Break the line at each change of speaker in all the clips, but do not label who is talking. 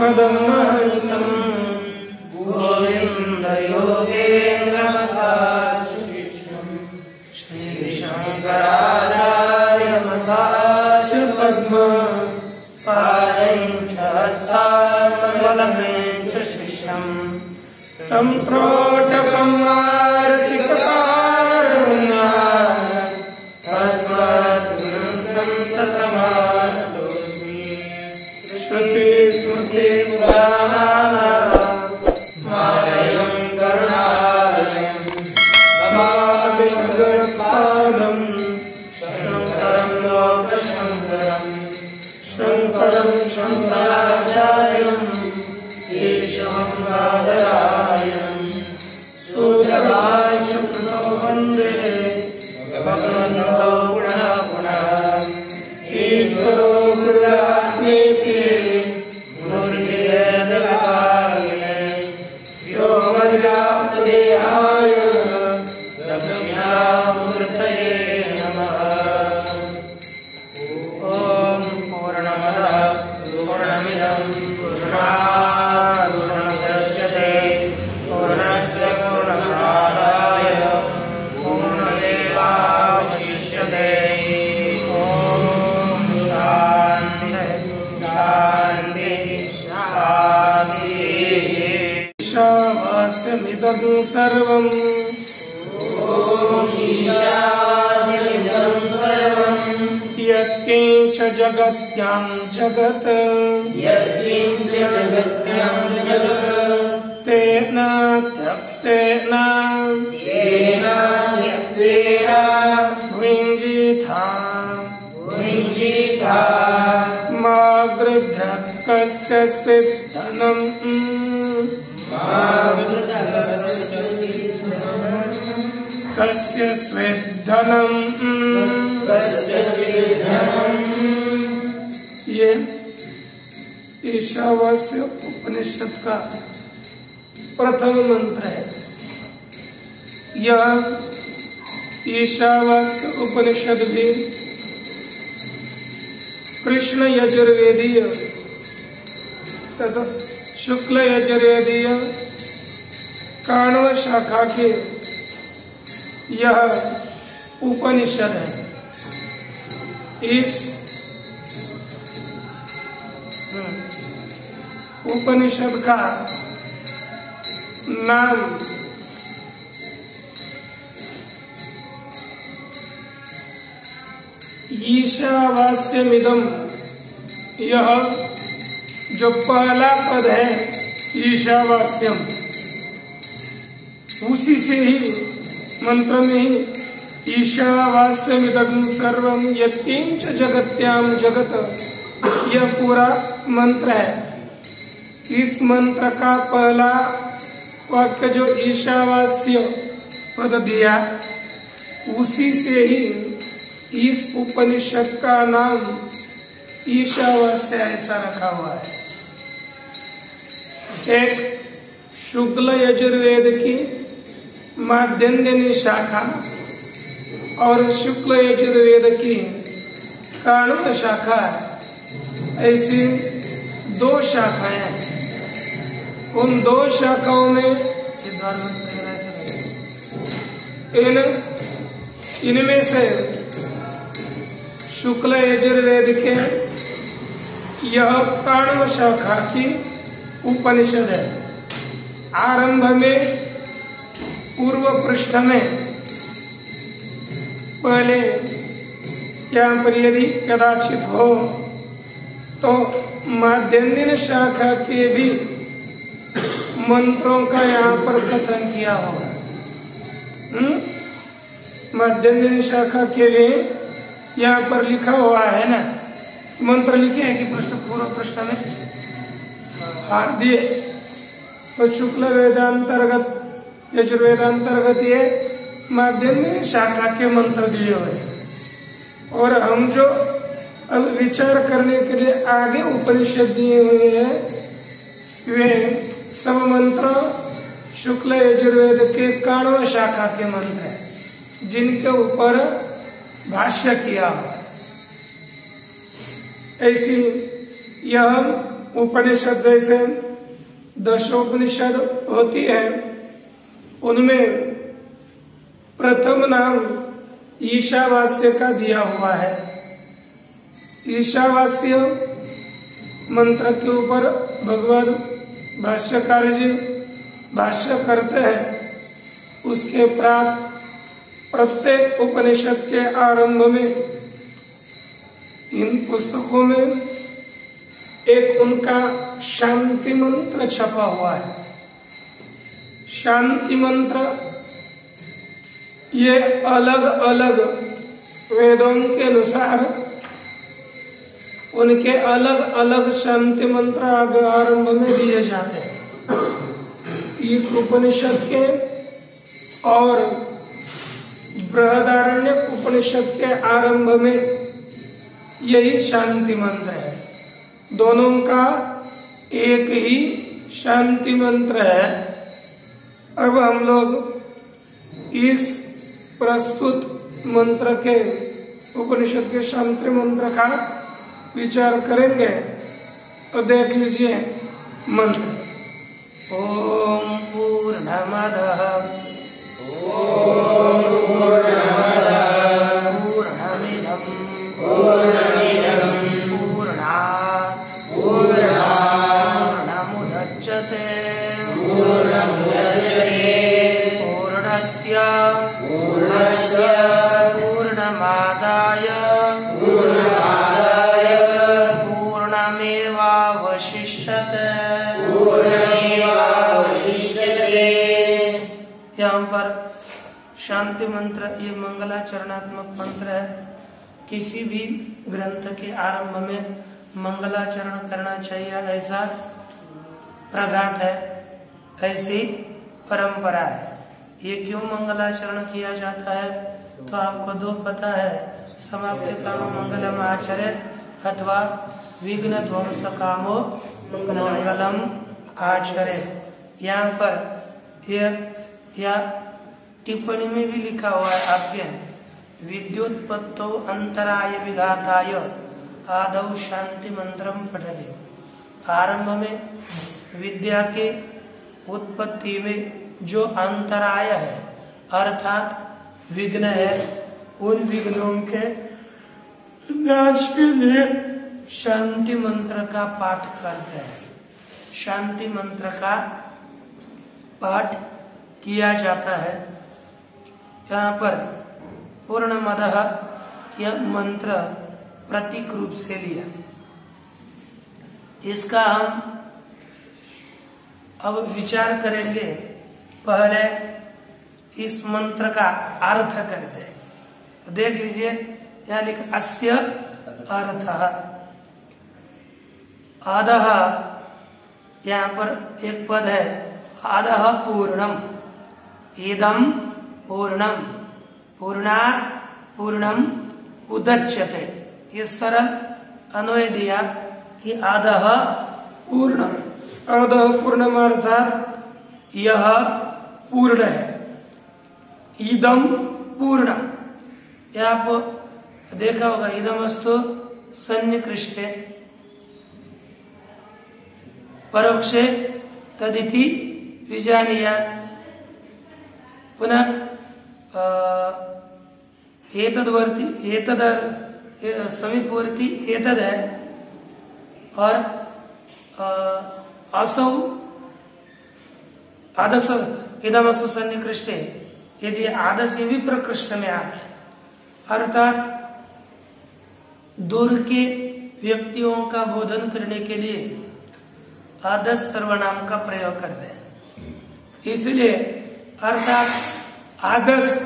पदं महन्तं गोविन्द योगेन्द्रमहाशिष्यं श्रीशङ्कराचार्यमहास्य पद्म पादं च हस्तामलकं च शिष्यं तं त्रोटकं वार्तिककारुण्यात् तस्माद्गुरुं सन्ततमानतोऽस्मि। श्रुति स्मृति पुराणानामालयं करुणालयं नमामि भगवत्पादं शङ्करं लोकशङ्करं शङ्करं शङ्कराचार्यं केशवं बादरायणं सूत्रभाष्यकृतौ वन्दे भगवन्तौ पुनः पुनः। ईश्वरो गुरुरात्मेति मूर्तिभेदविभागिने व्योमव्याप्तदेहाय दक्षिणामूर्तये नमः। ॐ पूर्णमदः पूर्णमिदं पूर्णात् पूर्णमुदच्यते पूर्णस्य पूर्णमादाय पूर्णमेवावशिष्यते। ॐ शान्ति शान्ति शान्तिः। ईशावास्यमिदं सर्वं यत्किञ्च जगत्यां जगत् तेन त्यक्तेन भुञ्जीथा मा गृध्रः कस्यचित् धनम् कस्य स्वेद्धनम्। ये ईशावास्य उपनिषद का प्रथम मंत्र है। यह ईशावास्य उपनिषद भी कृष्ण यजुर्वेदीय तथा शुक्ल यजुर्वेदीय काण्व शाखा के यह उपनिषद है। इस उपनिषद का नाम ईशावास्यमिदं, यह जो पहला पद है ईशावास्यम, उसी से ही मंत्र में ही ईशावास्यमिदं सर्वं यत्किंच जगत्याम जगत, यह पूरा मंत्र है। इस मंत्र का पहला वाक्य जो ईशावास्य पद दिया, उसी से ही इस उपनिषद का नाम ईशावास्य ऐसा रखा हुआ है। एक शुक्ल यजुर्वेद की माध्यन्दिनी शाखा और शुक्ल यजुर्वेद की काण्व शाखा, ऐसी दो शाखाएं हैं। उन दो शाखाओं में इनमें से शुक्ल यजुर्वेद के यह काण्व शाखा की उपनिषद है। आरंभ में पूर्व पृष्ठ में पहले यहाँ पर यदि कदाचित हो तो माध्यन्दिन शाखा के भी मंत्रों का यहाँ पर कथन किया होगा। माध्यन्दिन शाखा के भी यहाँ पर लिखा हुआ है ना, मंत्र लिखे हैं कि पूर्व पृष्ठ में हाथ दिए। तो शुक्ल वेदांतर्गत यजुर्वेदांतर्गत ये माध्यन्दिन शाखा के मंत्र दिए हुए हैं। और हम जो अब विचार करने के लिए आगे उपनिषद दिए हुए हैं, वे सब मंत्र शुक्ल यजुर्वेद के काण्व शाखा के मंत्र हैं, जिनके ऊपर भाष्य किया हुआ है। ऐसी यह उपनिषद जैसे दशोपनिषद होती है, उनमें प्रथम नाम ईशावास्य का दिया हुआ है। ईशावास्य मंत्र के ऊपर भगवान भाष्यकार जी भाष्य करते हैं। उसके प्राक प्रत्येक उपनिषद के आरंभ में इन पुस्तकों में एक उनका शांति मंत्र छपा हुआ है। शांति मंत्र ये अलग अलग वेदों के अनुसार उनके अलग अलग शांति मंत्र आरंभ में दिए जाते हैं। इस उपनिषद के और बृहदारण्य उपनिषद के आरंभ में यही शांति मंत्र है। दोनों का एक ही शांति मंत्र है। अब हम लोग इस प्रस्तुत मंत्र के उपनिषद के शांति मंत्र का विचार करेंगे। तो देख लीजिए मंत्र। ओम पूर्णमदः पूर्णमिदं पूर्णमुदच्यते पूर्णस्य पूर्णमादाय पूर्णमेवावशिष्यते। यहाँ पर शांति मंत्र ये मंगलाचरणात्मक मंत्र है। किसी भी ग्रंथ के आरंभ में मंगलाचरण करना चाहिए, ऐसा प्रघात है, ऐसी परंपरा है। ये क्यों मंगलाचरण किया जाता है तो आपको दो पता है। समाप्ति कामो मंगलम आचरे अथवा विघ्न ध्वंस कामो मंगलम आचरे। यहाँ पर या टिप्पणी में भी लिखा हुआ है आपके विद्युत्पत्तो अंतराय विघाताय आदौ शांति मंत्रम पठते। आरंभ में विद्या के उत्पत्ति में जो अंतराय है अर्थात विघ्न है, उन विघ्नों के नाश के लिए शांति मंत्र का पाठ करते हैं। शांति मंत्र का पाठ किया जाता है। यहाँ पर पूर्णमदः यह मंत्र प्रतीक रूप से लिया। इसका हम अब विचार करेंगे। पहले इस मंत्र का अर्थ करते हैं। तो देख लीजिए यहाँ लिखा अस्य अर्थः। अधः यहाँ पर एक पद है अधः पूर्णम इदं पूर्णम पूर्णात् पूर्णम उदच्यते। ये सरल अन्वय दिया कि अधः पूर्णम। अधः पूर्णम अर्थात यह पूर्ण है। इदं पूर्णम, यह आप देखा होगा इदमस्तु सन्निकृष्टे परोक्षे तदिति विजानीयात्। पुनः एतद्वर्ती एतद समीपवर्ती एतद है और असौ आदस इदमस्तु सन्निकृष्टे, यदि आदि से भी प्रकृष्ट में आप है अर्थात दूर के व्यक्तियों का बोधन करने के लिए आदस सर्वनाम का प्रयोग करते हैं। इसलिए अर्थात आदस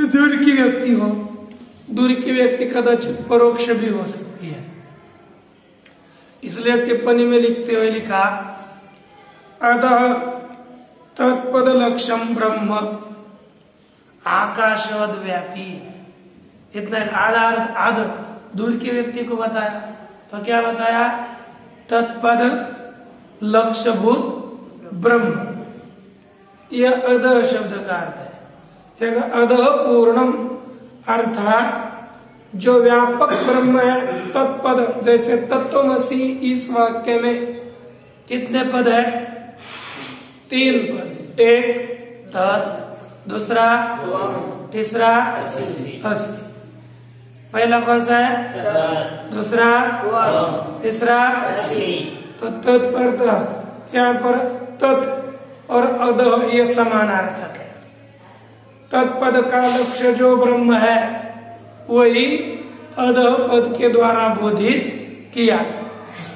दूर की व्यक्ति हो, दूर की व्यक्ति कदाचित परोक्ष भी हो सकती है। इसलिए टिप्पणी में लिखते हुए लिखा अतः तत्पद लक्ष्यम ब्रह्म आकाशवद व्यापी। इतना आधार आध दूर के व्यक्ति को बताया तो क्या बताया? तत्पद लक्ष्यभूत ब्रह्म। यह अधः शब्द का अर्थ है। अधः पूर्णम अर्थात जो व्यापक ब्रह्म है तत्पद, जैसे तत्वमसि इस वाक्य में कितने पद है? 3 पद। एक तत्, दूसरा तीसरा असि। पहला कौन सा है? दूसरा, तीसरा। तो तत्पर यहाँ पर तत् और अध ये समानार्थक है। तत्पद का लक्ष्य जो ब्रह्म है वही अध पद के द्वारा बोधित किया।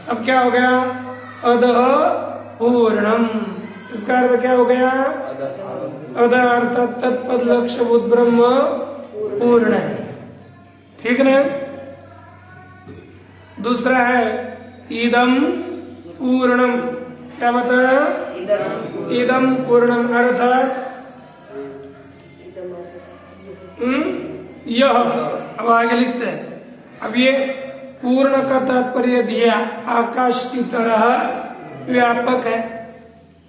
अब क्या हो गया? अध पूर्णम। इसका अर्थ क्या हो गया? अध अर्थात तत्पद लक्ष्य बुद्ध ब्रह्म पूर्ण है। ठीक ना? दूसरा है इदम पूर्णम। क्या बताया? इदम पूर्णम अर्थात यह। अब आगे लिखते हैं। अब ये पूर्ण का तात्पर्य दिया आकाश की तरह व्यापक है।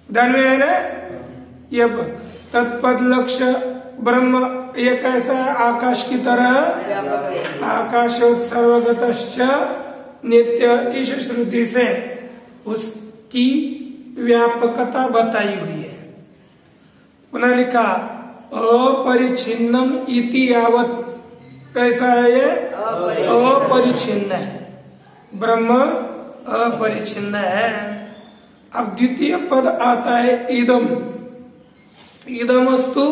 ध्यान में है ना? ये तत्पद लक्ष्य ब्रह्म ये कैसा है? आकाश की तरह आकाशोत्सर्गतश्च नित्य। इस श्रुति से उसकी व्यापकता बताई हुई है। पुनः लिखा अपरिछिन्नम इति यावत। कैसा है ये? अपरिछिन्न है। ब्रह्म अपरिछिन्न है। अब द्वितीय पद आता है इदम। इदमस्तु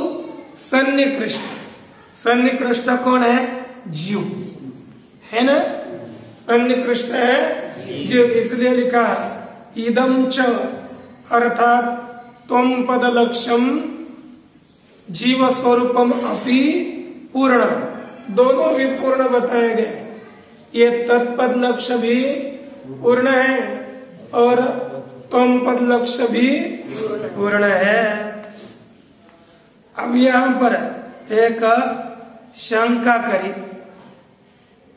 सन्निकृष्ट। सन्निकृष्ट कौन है? जीव है ना? सन्निकृष्ट है जीव, इसलिए लिखा इदम च अर्थात त्वम पद लक्ष्यम जीव स्वरूपम अपि पूर्ण। दोनों भी पूर्ण बताए गए। ये तत्पद लक्ष्य भी पूर्ण है और त्वम पद लक्ष्य भी पूर्ण है। अब यहाँ पर एक शंका करी।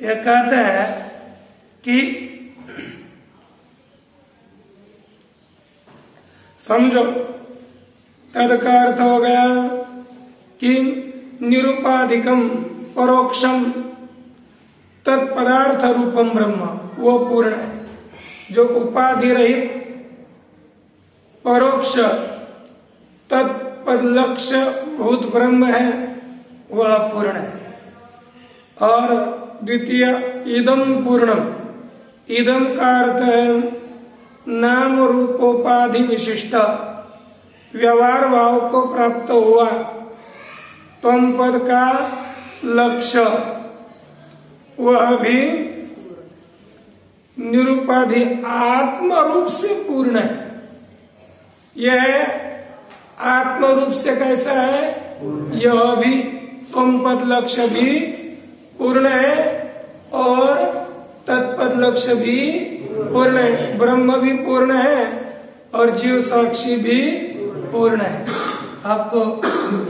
ये कहते हैं कि समझो तद का अर्थ हो गया कि निरुपाधिकम परोक्षम तत्पदार्थ रूपम ब्रह्म वो पूर्ण है। जो उपाधि रहित परोक्ष तत्पद लक्ष्य भूत ब्रह्म है वह पूर्ण है। और द्वितीय इदम पूर्णम। इदम का अर्थ है नाम रूपोपाधि विशिष्ट व्यवहार भाव को प्राप्त हुआ त्वम पद का लक्ष्य वह भी निरुपाधि आत्म रूप से पूर्ण है। यह आत्म रूप से कैसा है? यह भी त्वम पद लक्ष्य भी पूर्ण है और तत्पद लक्ष्य भी पूर्ण है। ब्रह्म भी पूर्ण है और जीव साक्षी भी पूर्ण है। आपको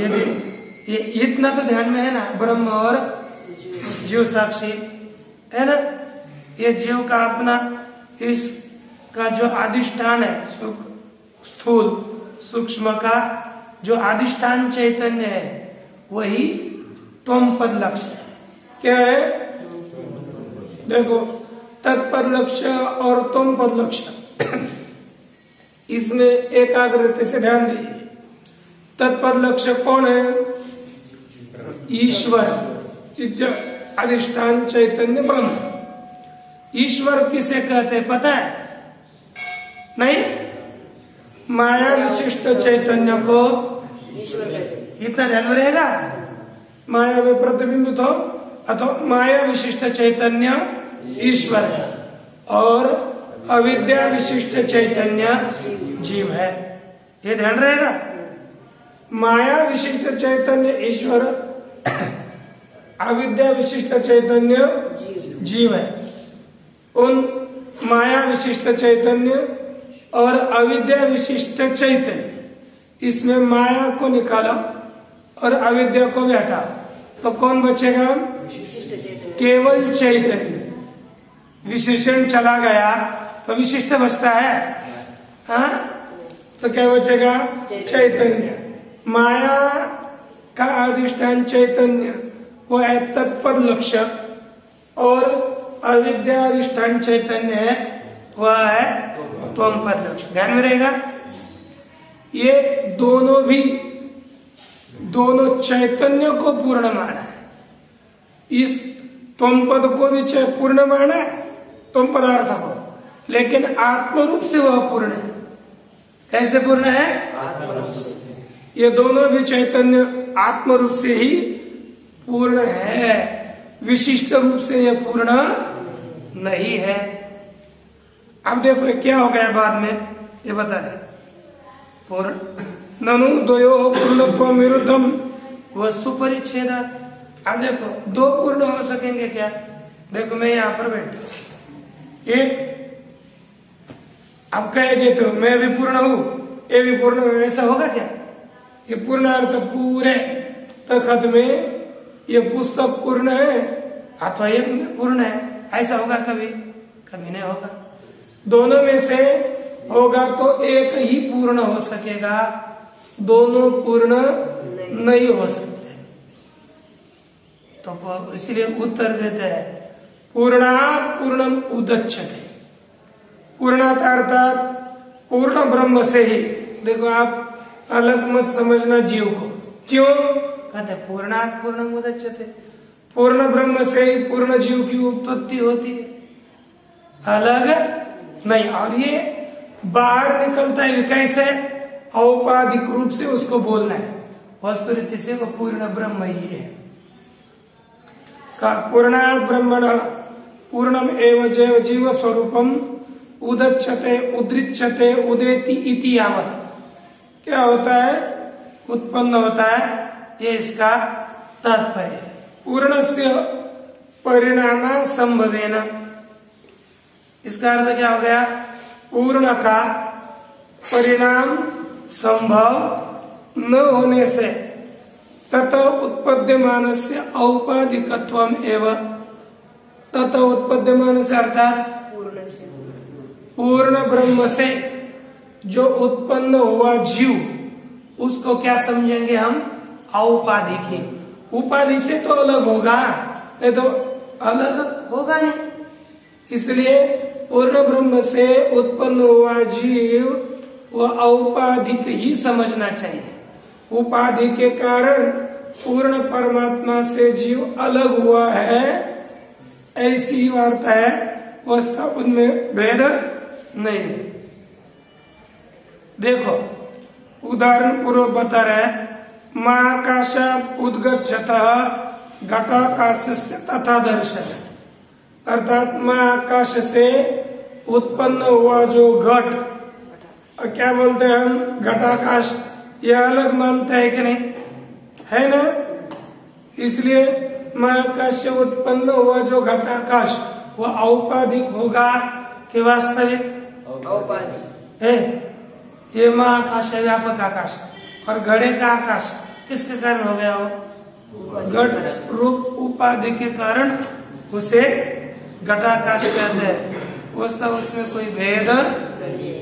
यदि ये इतना तो ध्यान में है ना, ब्रह्म और जीव साक्षी है ना। ये जीव का अपना इसका जो अधिष्ठान है स्थूल सूक्ष्म का जो अधिष्ठान चैतन्य है वही त्वम पद लक्ष्य है। क्या है? देखो तत्पद लक्ष्य और त्वम पद लक्ष्य इसमें एकाग्रता से ध्यान दीजिए। तत्पद लक्ष्य कौन है? ईश्वर अधिष्ठान चैतन्य ब्रह्म। ईश्वर किसे कहते हैं पता है? नहीं? माया विशिष्ट चैतन्य को इतना ध्यान में रहेगा। माया में प्रतिबिंबित हो अथवा माया विशिष्ट चैतन्य ईश्वर है और अविद्या विशिष्ट चैतन्य जीव है। ये ध्यान रहेगा। माया विशिष्ट चैतन्य ईश्वर अविद्या विशिष्ट चैतन्य जीव है। उन माया विशिष्ट चैतन्य और अविद्या विशिष्ट चैतन्य इसमें माया को निकालो और अविद्या को भी हटाओ तो कौन बचेगा? केवल चैतन्य। विशेषण चला गया तो विशिष्ट बचता है। हाँ? तो क्या बचेगा? चैतन्य। माया का अधिष्ठान चैतन्य वो है तत्पद लक्ष्य और अविद्याधिष्ठान चैतन्य है, वह है त्वम पद लक्षण। ध्यान में रहेगा, ये दोनों चैतन्य को पूर्ण माना है। इस त्वम पद को भी पूर्ण माना है, त्वम पदार्थ को, लेकिन आत्म रूप से वह पूर्ण है। कैसे पूर्ण है? आत्म से। ये दोनों भी चैतन्य आत्म रूप से ही पूर्ण है, विशिष्ट रूप से यह पूर्ण नहीं है। अब देखो क्या हो गया बाद में, ये बता रहे पूर्ण ननु द्वयो पूर्णत्व विरुद्धम वस्तु परिच्छेदा। अब देखो दो पूर्ण हो सकेंगे क्या? देखो मैं यहाँ पर बैठा, एक अब कह देते हो मैं भी पूर्ण हूं, ये भी पूर्ण हूं, ऐसा होगा क्या? ये पूर्ण अर्थ पूरे तखत में ये पुस्तक पूर्ण है अथवा ये पूर्ण है, ऐसा होगा कभी? कभी नहीं होगा। दोनों में से होगा तो एक ही पूर्ण हो सकेगा, दोनों पूर्ण नहीं हो सकते। तो इसलिए उत्तर देते हैं पूर्णात् पूर्णम उदच्यते। पूर्णात् अर्थात पूर्ण ब्रह्म से ही। देखो आप अलग मत समझना जीव को, क्यों कहते पूर्णात् पूर्णम उदच्यते? पूर्ण ब्रह्म से ही पूर्ण जीव की उत्पत्ति होती है, अलग नहीं। और ये बाहर निकलता है कैसे? औपाधिक रूप से उसको बोलना है, वस्तुरीति से वो पूर्ण ब्रह्म ही है। का पूर्णात् ब्रह्मण पूर्णम एव जैव जीव स्वरूपम उदच्यते उदृच्यते उदेति इति यावत्। क्या होता है? उत्पन्न होता है, ये इसका तात्पर्य है। पूर्णस्य परिणाम संभवेन, इसका अर्थ क्या हो गया? पूर्ण का परिणाम संभव न होने से तत उत्पद्यमान से औपाधिकत्वम एवं, तत उत्पद्यमान से अर्थात पूर्ण ब्रह्म से जो उत्पन्न हुआ जीव, उसको क्या समझेंगे हम? औपाधिक ही। उपाधि से तो अलग होगा, नहीं तो अलग होगा नहीं। इसलिए पूर्ण ब्रह्म से उत्पन्न हुआ जीव वह औपाधिक ही समझना चाहिए। उपाधि के कारण पूर्ण परमात्मा से जीव अलग हुआ है, ऐसी वार्ता है, वस्तु उनमें भेद नहीं। देखो उदाहरण पूर्वक बता रहे, महाकाशात् उद्गच्छतः घटाकाशस्य तथा दर्शन। अर्थात महाकाश से उत्पन्न हुआ जो घट, और क्या बोलते हैं हम? घटाकाश। यह अलग मानते हैं कि नहीं? है ना? इसलिए महाकाश से उत्पन्न हुआ जो घटाकाश वह औपाधिक होगा कि वास्तविक? औपाधिक है। ये महाकाश है, व्यापक आकाश, और घड़े का आकाश किसके कारण हो गया? हो घट रूप उपाधि के कारण उसे घटाकाश कहते हैं। वास्तव उसमें कोई भेद नहीं।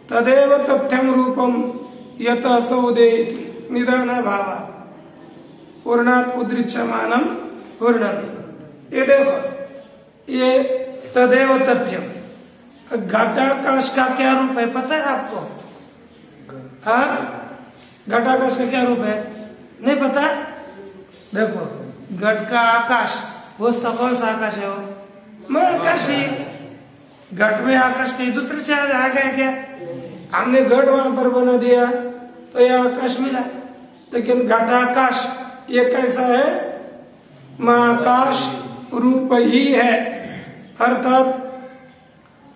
तदेव तथ्यम रूपम यत सौदेति निदान भाव पूर्णात् उदृच्यमानम पूर्णम। ये देखो, ये तदेव तथ्यम, घटाकाश का क्या रूप है पता है आपको? हाँ, घटाकाश का क्या रूप है? नहीं पता? देखो घट का आकाश, वस्तु कौन सा आकाश है? वो महाकाश ही। घट में आकाश कहीं दूसरे से आ गया क्या? हमने घट वहां पर बना दिया तो यह आकाश मिला, लेकिन घटाकाश ये कैसा है? महाकाश रूप ही है। अर्थात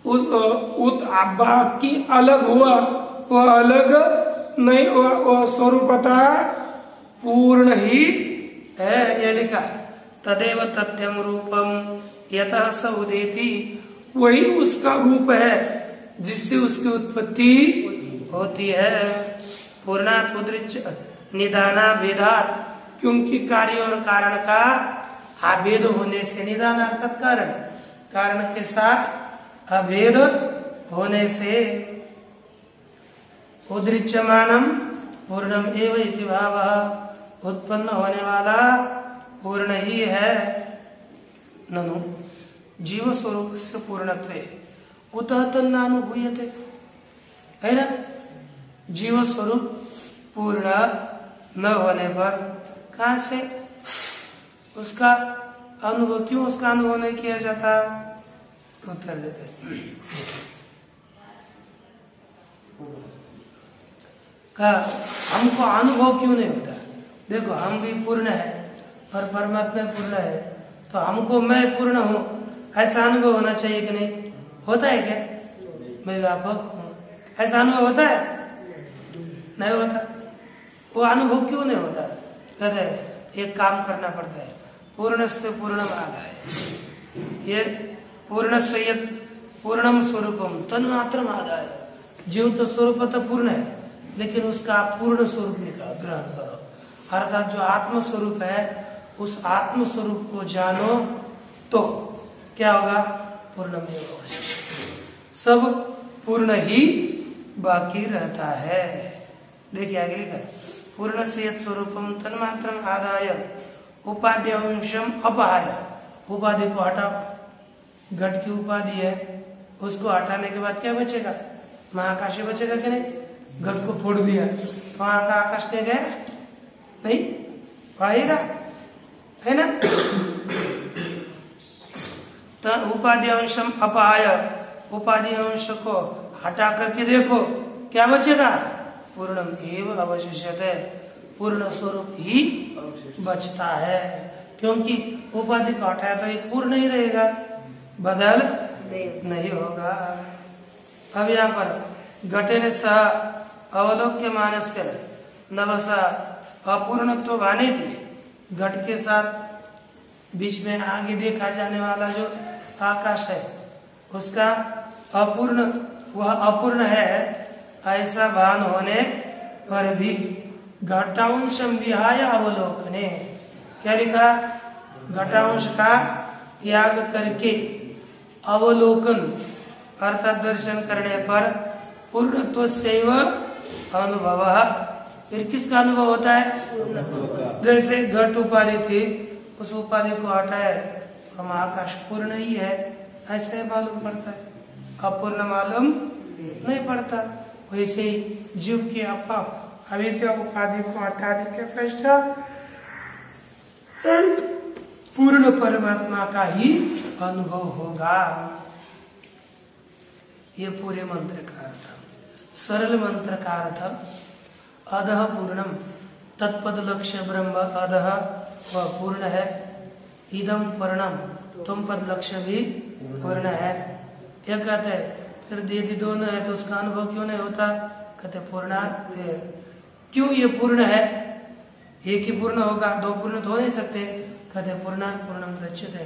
उस बाकी अलग हुआ, वह अलग नहीं हुआ, वह स्वरूपता पूर्ण ही है। यह लिखा तदेव तथ्यम रूपम यतः स उदेति, वही उसका रूप है जिससे उसकी उत्पत्ति होती है। पूर्णात् उदृच्य निदाना भेदात, क्योंकि कार्य और कारण का अभेद होने से, निदान अर्थात कारण, कारण के साथ अभेद होने से उदृच्यमानम पूर्णम एव इति भावः, उत्पन्न होने वाला पूर्ण ही है। ननु जीव स्वरूप से पूर्णत्वे कुतः तन्नानुभूयते, है ना। जीव स्वरूप पूर्ण न होने पर कहां से उसका अनुभव, क्यों उसका अनुभव नहीं किया जाता? उत्तर देते का हमको अनुभव क्यों नहीं होता? देखो हम भी पूर्ण है और परमात्मा पूर्ण है, तो हमको मैं पूर्ण हूँ ऐसा अनुभव होना चाहिए कि नहीं? होता है क्या? मैं व्यापक हूँ ऐसा अनुभव होता है? नहीं होता। वो अनुभव क्यों नहीं होता? कहते एक काम करना पड़ता है, पूर्ण से पूर्णम आदाय, ये पूर्ण से यत् पूर्णम स्वरूपम तन्मात्रम आदाय। जीव तो स्वरूप तो पूर्ण है, लेकिन उसका आप पूर्ण स्वरूप निकाल ग्रहण करो, अर्थात जो आत्म स्वरूप है उस आत्म स्वरूप को जानो तो क्या होगा? पूर्णम सब पूर्ण ही बाकी रहता है। देखिए आगे लिखा, पूर्ण से यत् स्वरूपम तन्मात्रम आदाय उपाधि अंशम अपहाय। उपाधि को हटाओ, घट की उपाधि है, उसको हटाने के बाद क्या बचेगा? महाकाश बचेगा कि नहीं? घट को फोड़ दिया, वहां का आकाश क्या गया? नहीं आएगा, है ना। तो उपाधि अंशम अपहाय, उपाधि अंश को हटा करके देखो क्या बचेगा? पूर्णम एव अवशिष्यते, पूर्ण स्वरूप ही बचता है, क्योंकि उपाधि को हटाया तो एक पूर्ण ही रहेगा, बदल नहीं होगा। अब यहाँ पर घटेन सह अवलोक्य मानस्य नवसा अपूर्णत्व भाने भी, घट के साथ बीच में आगे देखा जाने वाला जो आकाश है उसका अपूर्ण, वह अपूर्ण है ऐसा भान होने पर भी घटांशम विहाय अवलोकने, क्या लिखा? घटांश का त्याग करके अवलोकन अर्थात दर्शन करने पर पूर्णत्व सैव अनुभव। फिर किसका अनुभव होता है? जैसे घट उपाधि थी, उस उपाधि को हटाए हम आकाश पूर्ण ही है ऐसे मालूम पड़ता है, अपूर्ण मालूम नहीं पड़ता। वैसे ही जीव की अविद्या उपाधि को हटाने के पश्चात पूर्ण परमात्मा का ही अनुभव होगा। ये पूरे मंत्र का अर्थ। सरल मंत्र का अर्थ, अधः पूर्णम तत्पद लक्ष्य ब्रह्म, अधः वह पूर्ण है, इदम पूर्णम तुम पद लक्ष्य भी पूर्ण है। क्या कहते हैं? फिर यदि दोनों है तो उसका अनुभव क्यों नहीं होता? कहते पूर्णा, क्यों ये पूर्ण है? एक ही पूर्ण होगा, दो पूर्ण तो हो नहीं सकते। कहते पूर्णा पूर्णम दच्यते,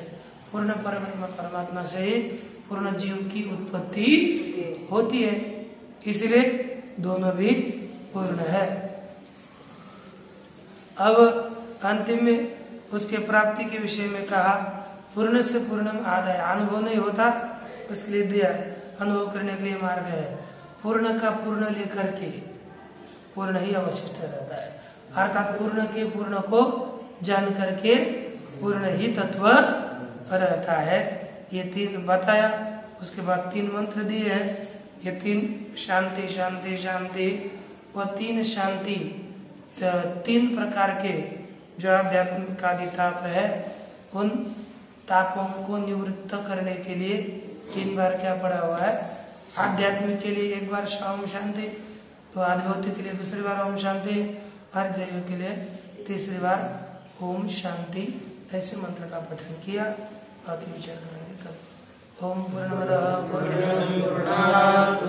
पूर्ण परमात्मा से ही पूर्ण जीव की उत्पत्ति होती है, इसलिए दोनों भी पूर्ण है। अब अंतिम में उसके प्राप्ति के विषय में कहा, पूर्ण से पूर्णम आदाय, अनुभव नहीं होता उसके लिए दिया, अनुभव करने के लिए मार्ग है। पूर्ण का पूर्ण लेकर के पूर्ण ही अवशिष्ट रहता है, अर्थात पूर्ण के पूर्ण को जान करके पूर्ण ही तत्व रहता है। ये तीन बताया, उसके बाद तीन मंत्र दिए हैं। ये तीन शांति शांति शांति, वह तीन शांति, तीन प्रकार के जो आध्यात्मिक आदि ताप है, उन तापों को निवृत्त करने के लिए तीन बार क्या पड़ा हुआ है? आध्यात्मिक के लिए एक बार ओम शांति, तो आदिभौतिक के लिए दूसरी बार ओम शांति, हर दैव के लिए तीसरी बार ओम शांति। ऐसे मंत्र का पठन किया, बाकी विचार करेंगे तब। ओम पूर्णमदः पूर्णमिदं पूर्णात्